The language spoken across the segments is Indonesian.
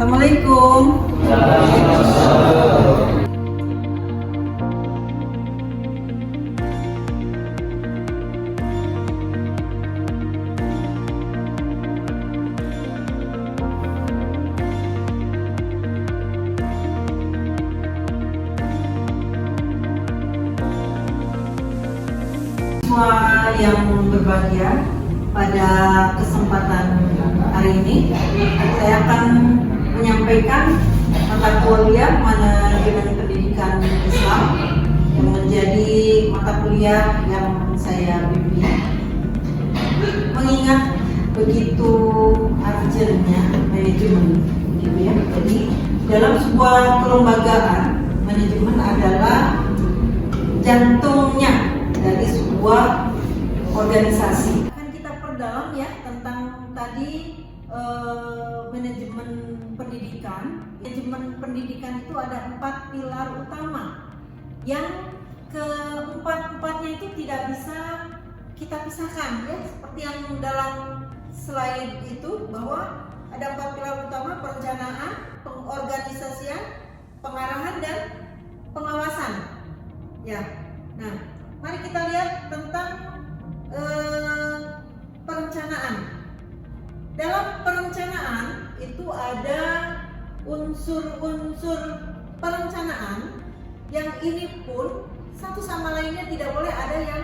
Assalamualaikum. Siswa yang berbahagia, pada kesempatan hari ini saya akan menyampaikan mata kuliah manajemen pendidikan Islam yang menjadi mata kuliah yang saya bimbing. Mengingat begitu urgentnya manajemen, gitu ya. Jadi dalam sebuah kelembagaan, manajemen adalah jantungnya dari sebuah organisasi. Akan kita perdalam ya tentang tadi manajemen pendidikan. Manajemen pendidikan itu ada 4 pilar utama yang keempat-empatnya itu tidak bisa kita pisahkan ya, seperti yang dalam slide itu bahwa ada 4 pilar utama: perencanaan, pengorganisasian, pengarahan, dan pengawasan ya. Nah, mari kita lihat tentang perencanaan. Dalam perencanaan itu ada unsur-unsur perencanaan yang ini pun satu sama lainnya tidak boleh ada yang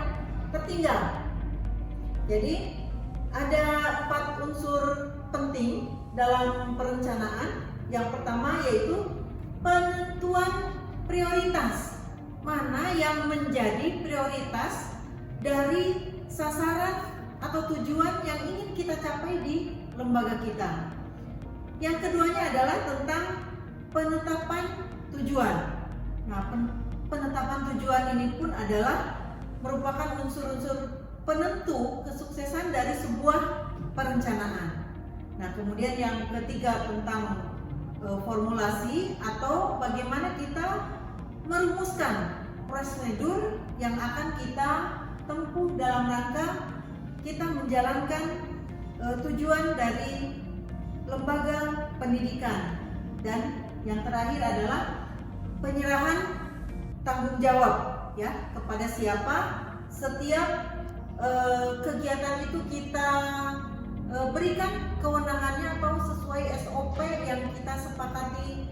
tertinggal. Jadi ada 4 unsur penting dalam perencanaan. Yang pertama yaitu penentuan prioritas. Mana yang menjadi prioritas dari sasaran atau tujuan yang ingin kita capai di lembaga kita. Yang keduanya adalah tentang penetapan tujuan. Nah, penetapan tujuan ini pun adalah merupakan unsur-unsur penentu kesuksesan dari sebuah perencanaan. Nah, kemudian yang ketiga tentang formulasi atau bagaimana kita merumuskan prosedur yang akan kita tempuh dalam rangka kita menjalankan tujuan dari lembaga pendidikan. Dan yang terakhir adalah penyerahan tanggung jawab ya, kepada siapa setiap kegiatan itu kita berikan kewenangannya atau sesuai SOP yang kita sepakati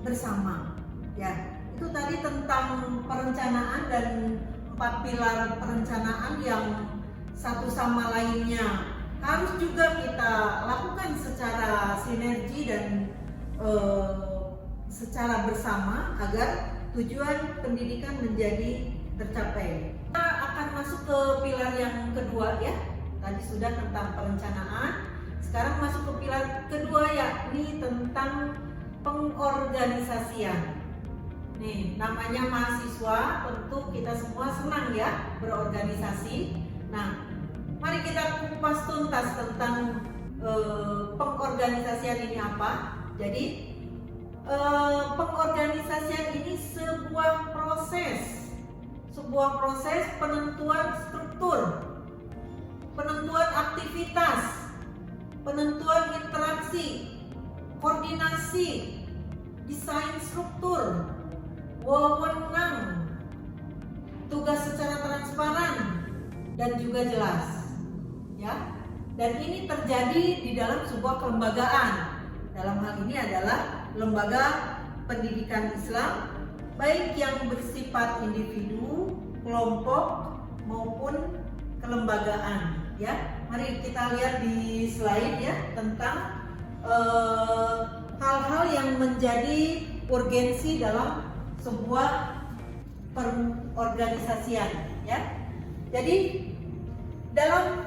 bersama ya. Itu tadi tentang perencanaan dan 4 pilar perencanaan yang satu sama lainnya harus juga kita lakukan secara sinergi dan secara bersama agar tujuan pendidikan menjadi tercapai. Kita akan masuk ke pilar yang kedua ya. Tadi sudah tentang perencanaan, sekarang masuk ke pilar kedua yakni tentang pengorganisasian. Nih, namanya mahasiswa, tentu kita semua senang ya berorganisasi. Nah, mari kita kupas tuntas tentang pengorganisasian ini apa. Jadi, pengorganisasian ini sebuah proses penentuan struktur, penentuan aktivitas, penentuan interaksi, koordinasi, desain struktur, wewenang, tugas secara transparan dan juga jelas ya. Dan ini terjadi di dalam sebuah kelembagaan. Dalam hal ini adalah lembaga pendidikan Islam, baik yang bersifat individu, kelompok maupun kelembagaan ya. Mari kita lihat di slide ya tentang hal-hal yang menjadi urgensi dalam sebuah perorganisasian ya. Jadi dalam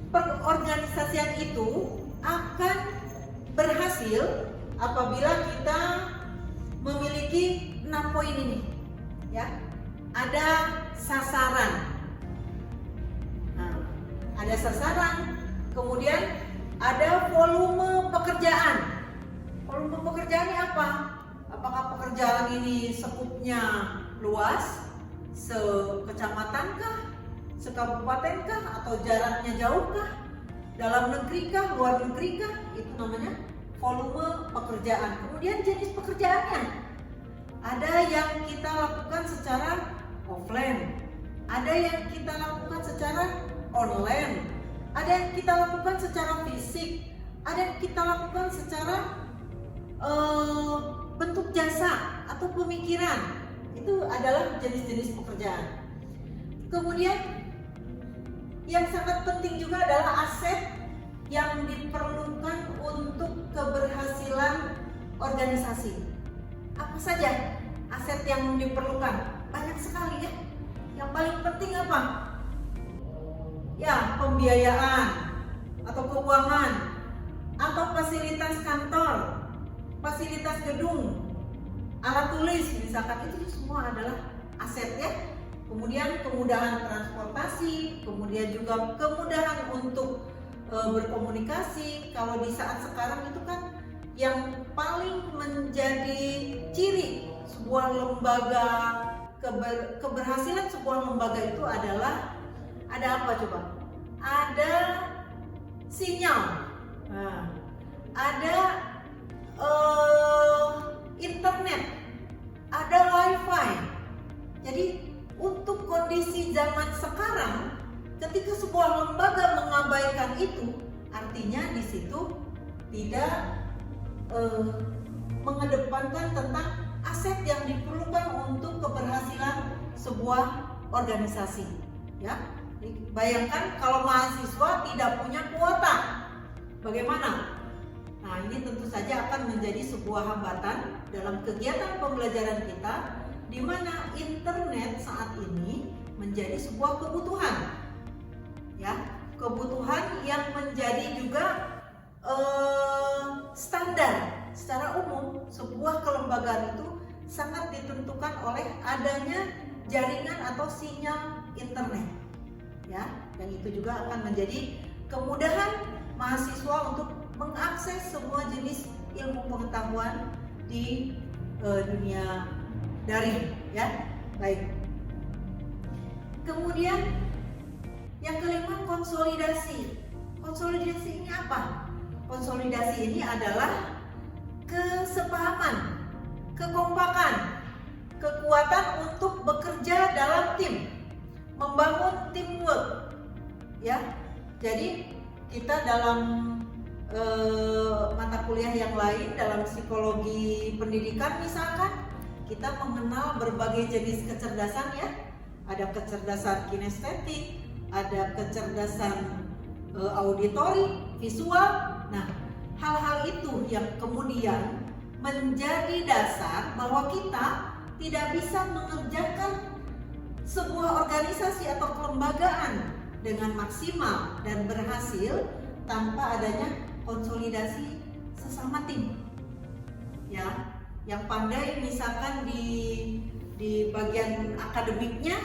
perorganisasian itu akan berhasil apabila kita memiliki 6 poin ini ya. Ada sasaran. Nah, ada sasaran, kemudian ada volume pekerjaan. Volume pekerjaannya apa? Apakah pekerjaan ini sekupnya luas, sekecamatankah, sekabupatenkah, atau jaraknya jauhkah, dalam negeri kah, luar negeri kah? Itu namanya volume pekerjaan. Kemudian jenis pekerjaannya. Ada yang kita lakukan secara offline, ada yang kita lakukan secara online, ada yang kita lakukan secara fisik, ada yang kita lakukan secara bentuk jasa atau pemikiran. Itu adalah jenis-jenis pekerjaan. Kemudian yang sangat penting juga adalah aset yang diperlukan untuk keberhasilan organisasi. Apa saja aset yang diperlukan? Banyak sekali ya. Yang paling penting apa? Ya, pembiayaan atau keuangan atau fasilitas kantor, fasilitas gedung, alat tulis misalkan, itu semua adalah aset ya. Kemudian kemudahan transportasi, kemudian juga kemudahan untuk berkomunikasi. Kalau di saat sekarang itu kan yang paling menjadi ciri sebuah lembaga, keberhasilan sebuah lembaga itu adalah ada apa coba? Ada sinyal, ada internet, ada wifi. Jadi untuk kondisi zaman sekarang, ketika sebuah lembaga mengabaikan itu, artinya di situ tidak mengedepankan tentang aset yang diperlukan untuk keberhasilan sebuah organisasi. Ya, bayangkan kalau mahasiswa tidak punya kuota, bagaimana? Nah, ini tentu saja akan menjadi sebuah hambatan dalam kegiatan pembelajaran kita, di mana internet saat ini menjadi sebuah kebutuhan. Ya, kebutuhan yang menjadi juga standar secara umum. Sebuah kelembagaan itu sangat ditentukan oleh adanya jaringan atau sinyal internet. Ya, dan itu juga akan menjadi kemudahan mahasiswa untuk mengakses semua jenis ilmu pengetahuan di dunia daring, ya. Baik. Kemudian yang kelima, konsolidasi. Konsolidasi ini apa? Konsolidasi ini adalah kesepahaman, kekompakan, kekuatan untuk bekerja dalam tim, membangun teamwork. Ya. Jadi kita dalam mata kuliah yang lain, dalam psikologi pendidikan misalkan, kita mengenal berbagai jenis kecerdasan ya. Ada kecerdasan kinestetik, ada kecerdasan auditori, visual. Nah, hal-hal itu yang kemudian menjadi dasar bahwa kita tidak bisa mengerjakan sebuah organisasi atau kelembagaan dengan maksimal dan berhasil tanpa adanya konsolidasi sesama tim. Ya, yang pandai misalkan di bagian akademiknya,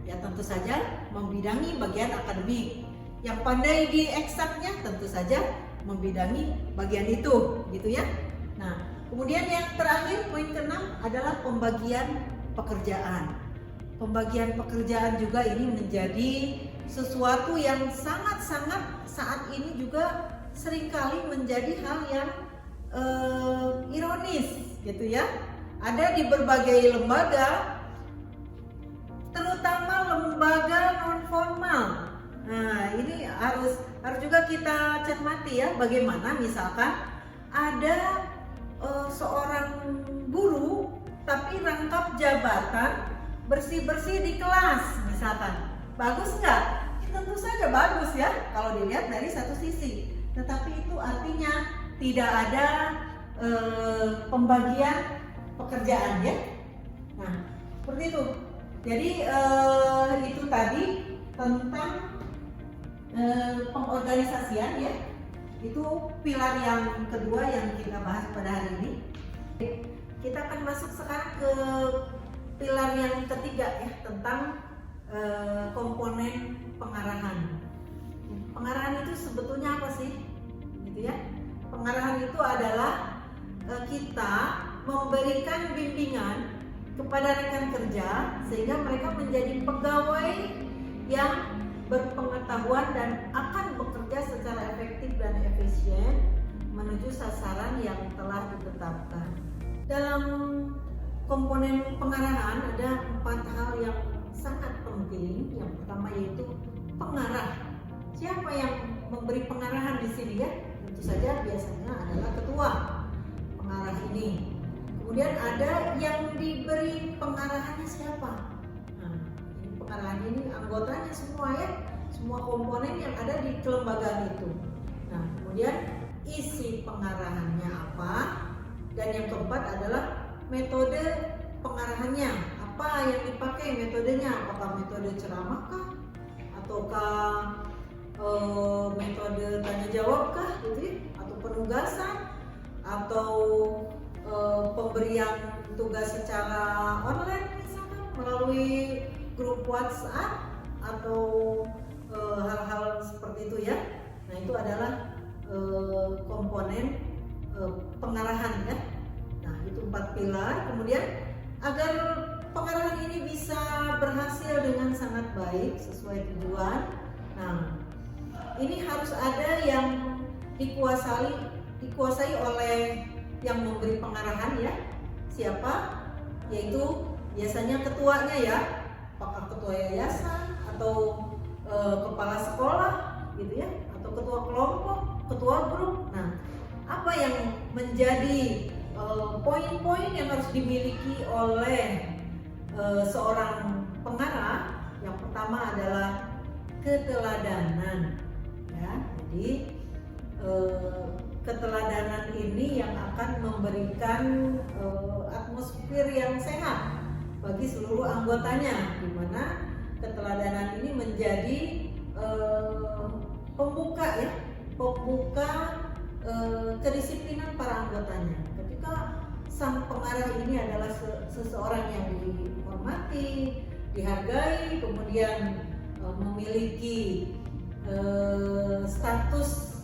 ya tentu saja membidangi bagian akademik. Yang pandai di eksaknya tentu saja membidangi bagian itu, gitu ya. Nah, kemudian yang terakhir, poin ke-6 adalah pembagian pekerjaan. Pembagian pekerjaan juga ini menjadi sesuatu yang sangat-sangat saat ini juga seringkali menjadi hal yang ironis, gitu ya. Ada di berbagai lembaga, terutama lembaga non formal. Nah, ini harus juga kita cermati ya, bagaimana misalkan ada seorang guru tapi rangkap jabatan bersih-bersih di kelas misalkan. Bagus nggak? Tentu saja bagus ya kalau dilihat dari satu sisi. Tetapi itu artinya tidak ada pembagian pekerjaan ya. Nah, seperti itu. Jadi itu tadi tentang pengorganisasian ya. Itu pilar yang kedua yang kita bahas pada hari ini. Kita akan masuk sekarang ke pilar yang ketiga ya, tentang komponen pengarahan. Pengarahan itu sebetulnya apa sih? Gitu ya. Pengarahan itu adalah kita memberikan bimbingan kepada rekan kerja sehingga mereka menjadi pegawai yang berpengetahuan dan akan bekerja secara efektif dan efisien menuju sasaran yang telah ditetapkan. Dalam komponen pengarahan ada 4 hal yang sangat penting. Yang pertama yaitu pengarah. Siapa yang memberi pengarahan di sini ya? Tentu saja biasanya adalah ketua pengarah ini. Kemudian ada yang diberi pengarahannya siapa? Nah, ini pengarahan ini anggotanya semua ya, semua komponen yang ada di kelembagaan itu. Nah, kemudian isi pengarahannya apa? Dan yang keempat adalah metode pengarahannya. Apa yang dipakai metodenya? Apakah metode ceramah kah? Ataukah metode tanya jawab kah? Gitu ya? Atau penugasan? Atau pemberian tugas secara online misalnya melalui grup WhatsApp atau hal-hal seperti itu ya. Nah, itu adalah komponen pengarahan ya. Nah, itu 4 pilar. Kemudian agar pengarahan ini bisa berhasil dengan sangat baik sesuai tujuan. Nah, ini harus ada yang dikuasai oleh yang memberi pengarahan ya. Siapa? Yaitu biasanya ketuanya ya. Apakah ketua yayasan atau kepala sekolah gitu ya, atau ketua kelompok, ketua grup. Nah, apa yang menjadi poin-poin yang harus dimiliki oleh seorang pengarah? Yang pertama adalah keteladanan ya. Jadi keteladanan ini yang akan memberikan atmosfer yang sehat bagi seluruh anggotanya, di mana keteladanan ini menjadi pembuka ya, kedisiplinan para anggotanya. Ketika sang pengarah ini adalah seseorang yang dihormati, dihargai, kemudian memiliki status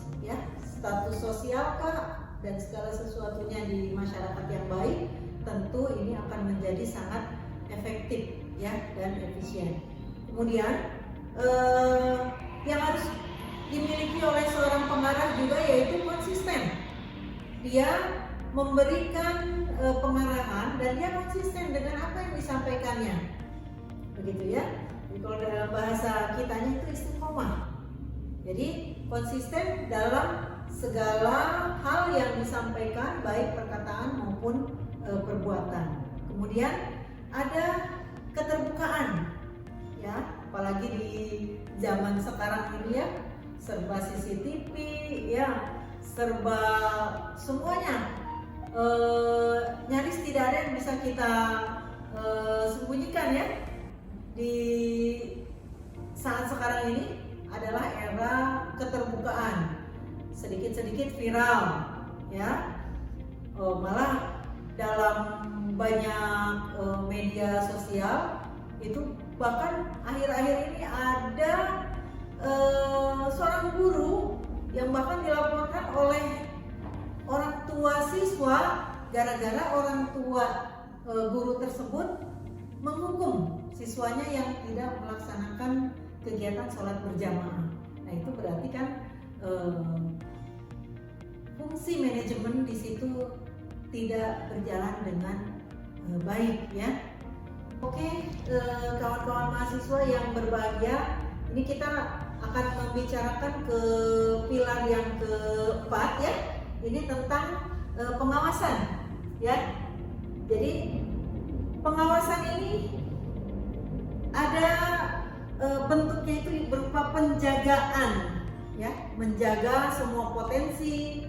sosial kah dan segala sesuatunya di masyarakat yang baik, tentu ini akan menjadi sangat efektif ya dan efisien. Kemudian yang harus dimiliki oleh seorang pengarah juga yaitu konsisten. Dia memberikan pengarahan dan dia konsisten dengan apa yang disampaikannya, begitu ya. Jadi kalau dalam bahasa kitanya itu istiqomah. Jadi konsisten dalam segala hal yang disampaikan, baik perkataan maupun perbuatan. Kemudian ada keterbukaan ya, apalagi di zaman sekarang ini ya, serba CCTV ya, serba semuanya, nyaris tidak ada yang bisa kita sembunyikan ya. Di saat sekarang ini adalah era keterbukaan, sedikit-sedikit viral ya, malah dalam banyak media sosial itu. Bahkan akhir-akhir ini ada seorang guru yang bahkan dilaporkan oleh orang tua siswa gara-gara orang tua guru tersebut menghukum siswanya yang tidak melaksanakan kegiatan sholat berjamaah. Nah, itu berarti kan fungsi manajemen di situ tidak berjalan dengan baik ya. Oke, kawan-kawan mahasiswa yang berbahagia, ini kita akan membicarakan ke pilar yang keempat ya. Ini tentang pengawasan ya. Jadi pengawasan ini ada bentuknya itu berupa penjagaan ya, menjaga semua potensi,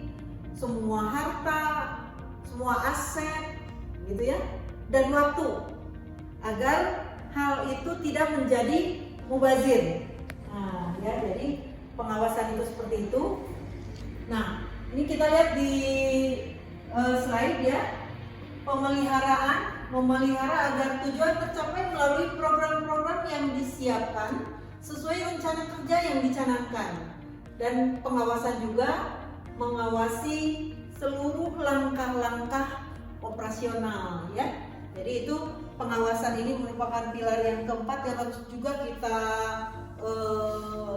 semua harta, semua aset gitu ya, dan waktu, agar hal itu tidak menjadi mubazir. Nah, ya, jadi pengawasan itu seperti itu. Nah, ini kita lihat di slide ya. Memelihara agar tujuan tercapai melalui program-program yang disiapkan sesuai rencana kerja yang dicanangkan. Dan pengawasan juga mengawasi seluruh langkah-langkah operasional ya. Jadi itu pengawasan ini merupakan pilar yang keempat yang harus juga kita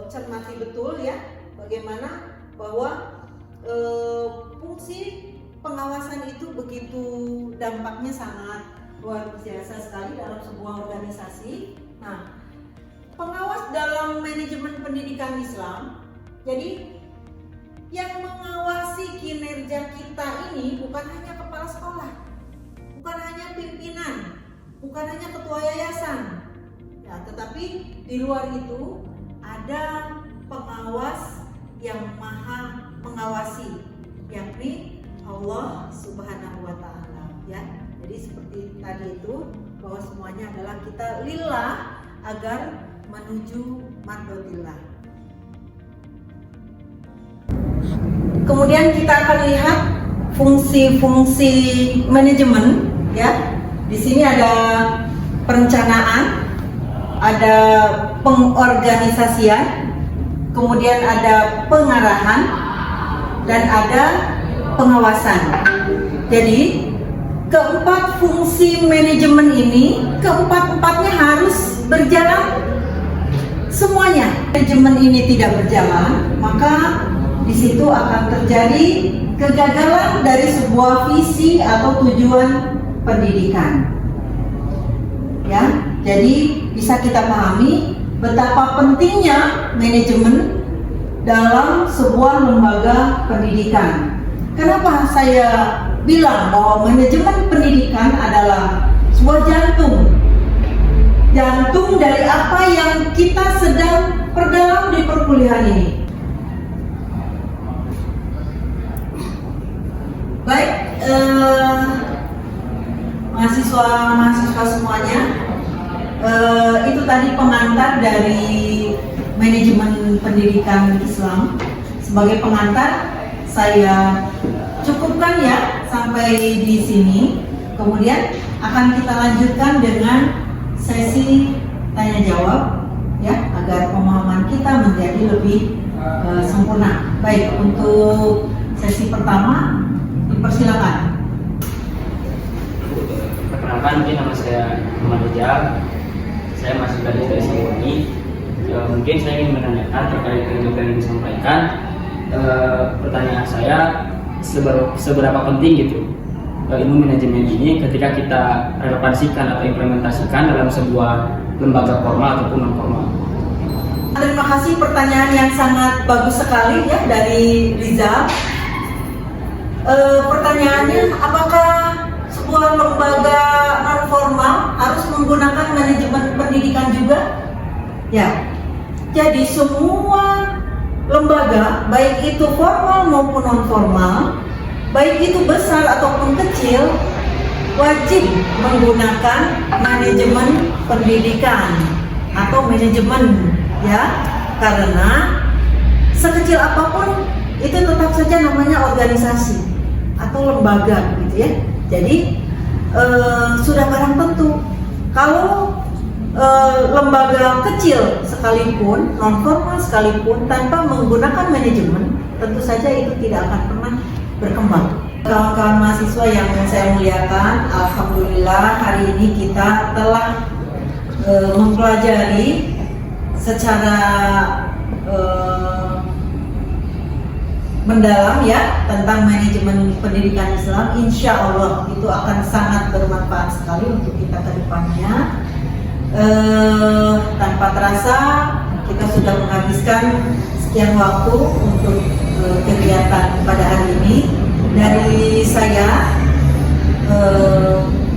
cermati betul ya, bagaimana bahwa fungsi pengawasan itu begitu dampaknya sangat luar biasa sekali dalam sebuah organisasi. Nah, pengawas dalam manajemen pendidikan Islam, jadi yang mengawasi kinerja kita ini bukan hanya kepala sekolah, bukan hanya pimpinan, bukan hanya ketua yayasan, ya, tetapi di luar itu ada pengawas yang maha mengawasi, yakni Allah Subhanahu wa Ta'ala, ya. Jadi seperti tadi itu, bahwa semuanya adalah kita lillah agar menuju mardotillah. Kemudian kita akan lihat fungsi-fungsi manajemen, ya. Di sini ada perencanaan, ada pengorganisasian, kemudian ada pengarahan, dan ada pengawasan. Jadi keempat fungsi manajemen ini, keempat-empatnya harus berjalan semuanya. Manajemen ini tidak berjalan, maka di situ akan terjadi kegagalan dari sebuah visi atau tujuan pendidikan. Ya, jadi bisa kita pahami betapa pentingnya manajemen dalam sebuah lembaga pendidikan. Kenapa saya bilang bahwa manajemen pendidikan adalah sebuah jantung dari apa yang kita sedang perdalam di perkuliahan ini. Baik, mahasiswa semuanya, itu tadi pengantar dari manajemen pendidikan Islam. Sebagai pengantar, saya cukupkan ya sampai di sini. Kemudian akan kita lanjutkan dengan sesi tanya jawab, ya, agar pemahaman kita menjadi lebih sempurna. Baik, untuk sesi pertama dipersilakan. Perkenalkan, nama saya Muhammad Rijal. Saya masih belajar dari SMUI. Mungkin saya ingin menanyakan terkait dengan yang disampaikan. Pertanyaan saya, seberapa penting gitu ilmu manajemen ini ketika kita relevansikan atau implementasikan dalam sebuah lembaga formal ataupun non formal? Terima kasih, pertanyaan yang sangat bagus sekali ya dari Rizal. Pertanyaannya, apakah sebuah lembaga non formal harus menggunakan manajemen pendidikan juga? Ya, jadi semua lembaga, baik itu formal maupun non formal, baik itu besar ataupun kecil, wajib menggunakan manajemen pendidikan atau manajemen, ya, karena sekecil apapun itu tetap saja namanya organisasi atau lembaga, gitu ya. Jadi sudah barang tentu kalau lembaga kecil sekalipun, non formal sekalipun, tanpa menggunakan manajemen, tentu saja itu tidak akan pernah berkembang. Kawan-kawan mahasiswa yang saya muliakan, alhamdulillah hari ini kita telah mempelajari secara mendalam ya tentang manajemen pendidikan Islam. Insya Allah itu akan sangat bermanfaat sekali untuk kita ke depannya. Tanpa terasa kita sudah menghabiskan sekian waktu untuk kegiatan pada hari ini. Dari saya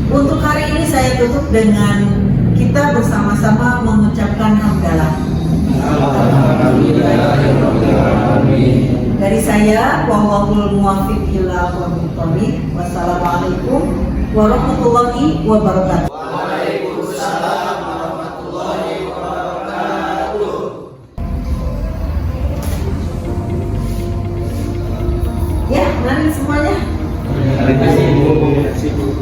untuk hari ini saya tutup dengan kita bersama-sama mengucapkan hamdalah. Dari saya, wallahul muwaffiq ila aqwamit thoriq. Wassalamualaikum warahmatullahi wabarakatuh. Waalaikumsalam warahmatullahi wabarakatuh. Ya, mari semuanya. Terima kasih, Bu.